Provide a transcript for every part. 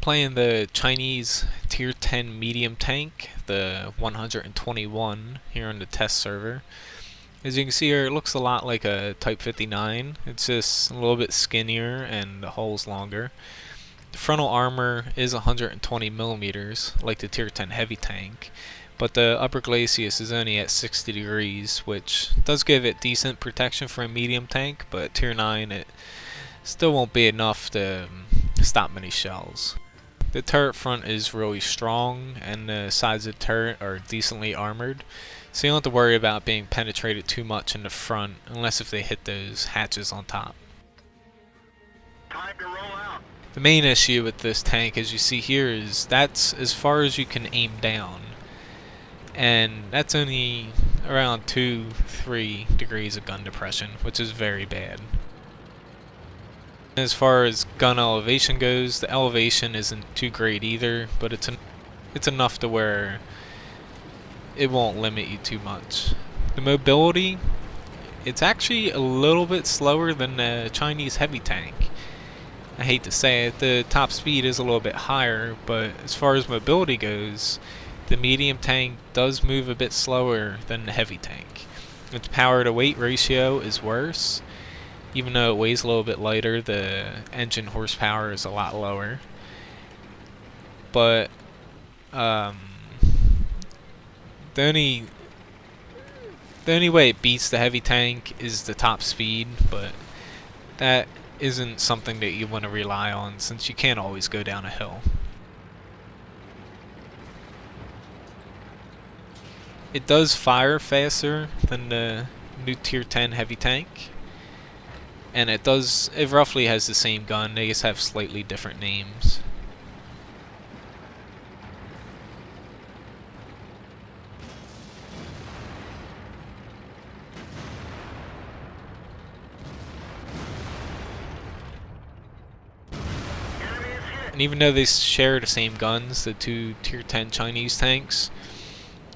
Playing the Chinese tier 10 medium tank, the 121 here on the test server. As you can see here, it looks a lot like a Type 59. It's just a little bit skinnier and the hull's longer. The frontal armor is 120 millimeters, like the tier 10 heavy tank, but the upper glacis is only at 60 degrees, which does give it decent protection for a medium tank, but at tier 9 it still won't be enough to stop many shells. The turret front is really strong, and the sides of the turret are decently armored, so you don't have to worry about being penetrated too much in the front, unless if they hit those hatches on top. Time to roll out. The main issue with this tank, as you see here, is that's as far as you can aim down, and that's only around 2-3 degrees of gun depression, which is very bad. As far as gun elevation goes, the elevation isn't too great either, but it's enough to where it won't limit you too much. The mobility, it's actually a little bit slower than the Chinese heavy tank. I hate to say it, the top speed is a little bit higher, but as far as mobility goes, the medium tank does move a bit slower than the heavy tank. Its power to weight ratio is worse. Even though it weighs a little bit lighter, the engine horsepower is a lot lower. But the only way it beats the heavy tank is the top speed, but that isn't something that you want to rely on since you can't always go down a hill. It does fire faster than the new tier 10 heavy tank. And it roughly has the same gun, they just have slightly different names. And even though they share the same guns, the two tier 10 Chinese tanks,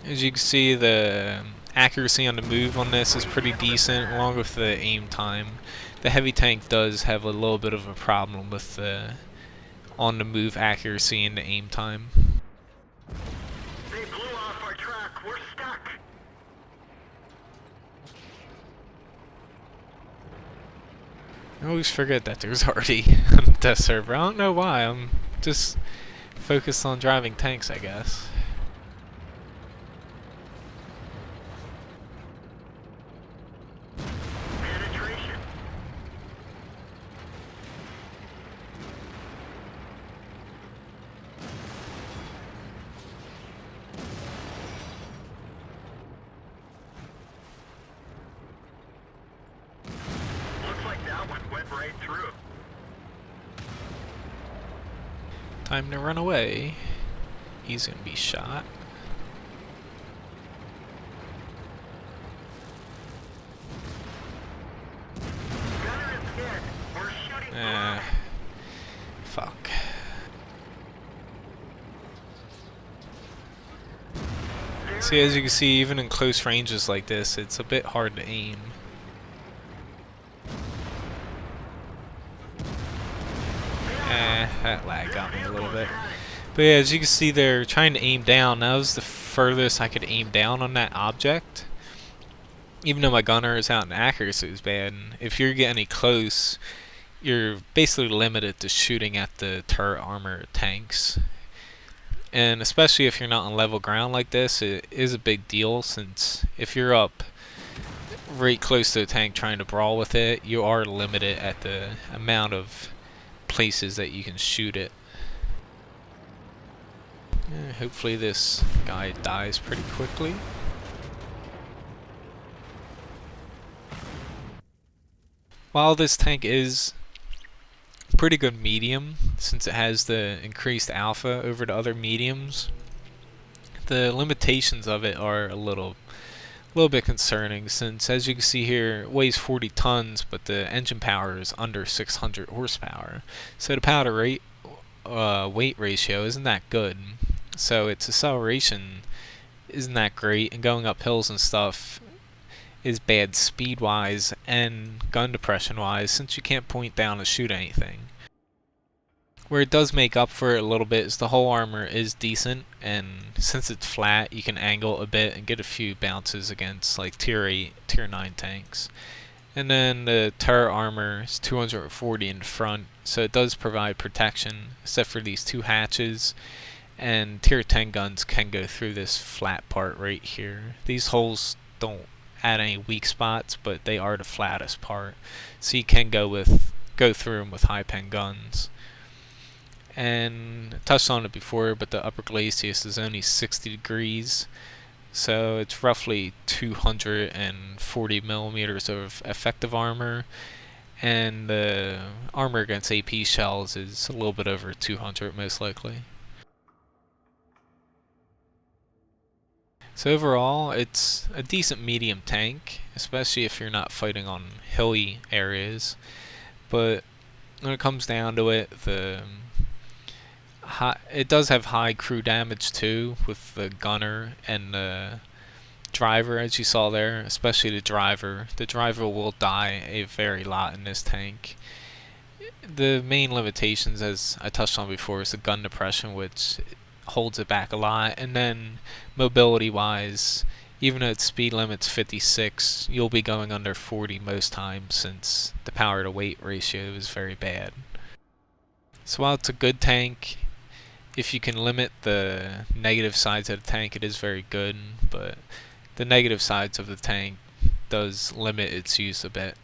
as you can see, the accuracy on the move on this is pretty decent, along with the aim time. The heavy tank does have a little bit of a problem with the on-the-move accuracy and the aim time. They blew off our track. We're stuck. I always forget that there's already a test server. I don't know why. I'm just focused on driving tanks, I guess. Time to run away. He's gonna be shot. Fuck. See, as you can see, even in close ranges like this, it's a bit hard to aim. That lag got me a little bit. But yeah, as you can see, they're trying to aim down. That was the furthest I could aim down on that object. Even though my gunner is out and accuracy is bad, if you're getting close, you're basically limited to shooting at the turret armor tanks. And especially if you're not on level ground like this, it is a big deal, since if you're up right close to the tank trying to brawl with it, you are limited at the amount of places that you can shoot it. Hopefully this guy dies pretty quickly. While this tank is pretty good medium, since it has the increased alpha over the other mediums, the limitations of it are a little bit concerning, since as you can see here, it weighs 40 tons, but the engine power is under 600 horsepower. So the power to weight ratio isn't that good. So its acceleration isn't that great, and going up hills and stuff is bad speed-wise and gun depression-wise, since you can't point down and shoot anything. Where it does make up for it a little bit is the hull armor is decent, and since it's flat, you can angle a bit and get a few bounces against like tier 8, tier 9 tanks. And then the turret armor is 240 in the front, so it does provide protection, except for these two hatches. And tier 10 guns can go through this flat part right here. These holes don't add any weak spots, but they are the flattest part, so you can go through them with high pen guns. And I touched on it before, but the upper glacis is only 60 degrees, so it's roughly 240 millimeters of effective armor, and the armor against AP shells is a little bit over 200 most likely. So overall, it's a decent medium tank, especially if you're not fighting on hilly areas. But when it comes down to it, it does have high crew damage too, with the gunner and the driver, as you saw there, especially the driver. The driver will die a very lot in this tank. The main limitations, as I touched on before, is the gun depression, which holds it back a lot, and then mobility wise, even though its speed limit's 56, you'll be going under 40 most times since the power to weight ratio is very bad. So while it's a good tank, if you can limit the negative sides of the tank, it is very good, but the negative sides of the tank does limit its use a bit.